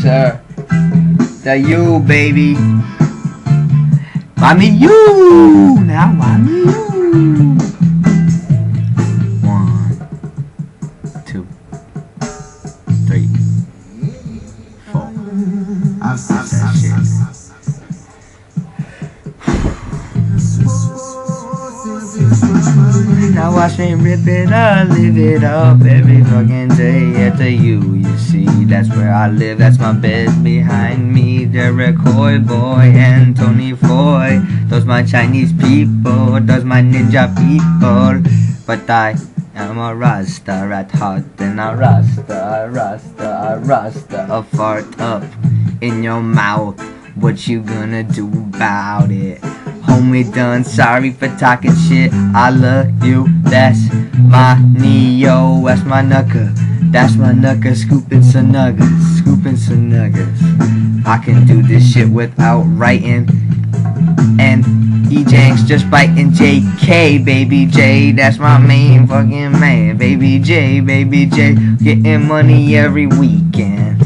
sir. The you, baby. Buy me you. Now buy me you. 1, 2, 3, 4. That's that shit. Now watch me rip it up, live it up every fucking day at the U. You see, that's where I live, that's my bed behind me. Derek Hoy boy and Tony Foy. Those my Chinese people, those my ninja people. But I am a Rasta at heart, and I Rasta a fart up in your mouth. What you gonna do about it? Homie done, sorry for talking shit. I love you, that's my Neo, that's my knucker. That's my knucker, scooping some nuggets, I can do this shit without writing. And E-Janks just biting JK, baby J, that's my main fucking man. Baby J, getting money every weekend.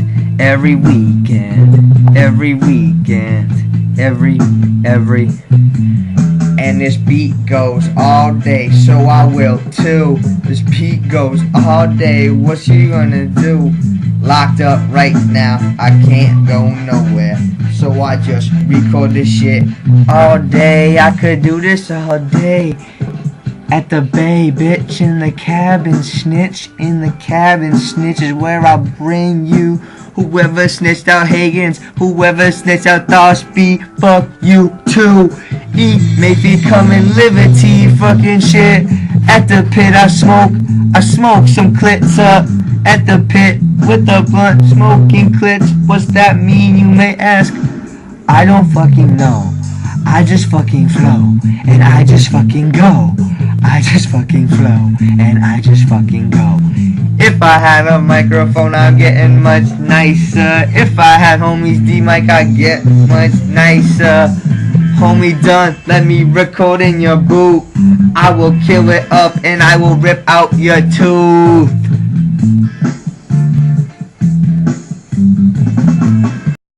And this beat goes all day, so I will too. This beat goes all day, what you gonna do? Locked up right now, I can't go nowhere, so I just record this shit all day. I could do this all day. At the bay, bitch, in the cabin, snitch. In the cabin, snitch is where I bring you. Whoever snitched out Higgins, whoever snitched out Thorsby, fuck you too. E Mayfield coming liberty, fucking shit. At the pit I smoke some clits up. At the pit with the blunt, smoking clits. What's that mean, you may ask? I don't fucking know. I just fucking flow, and I just fucking go. I just fucking flow, and I just fucking go. If I had a microphone, I'm getting much nicer. If I had homies D-Mic, I'd get much nicer. Homie done, let me record in your boot. I will kill it up and I will rip out your tooth.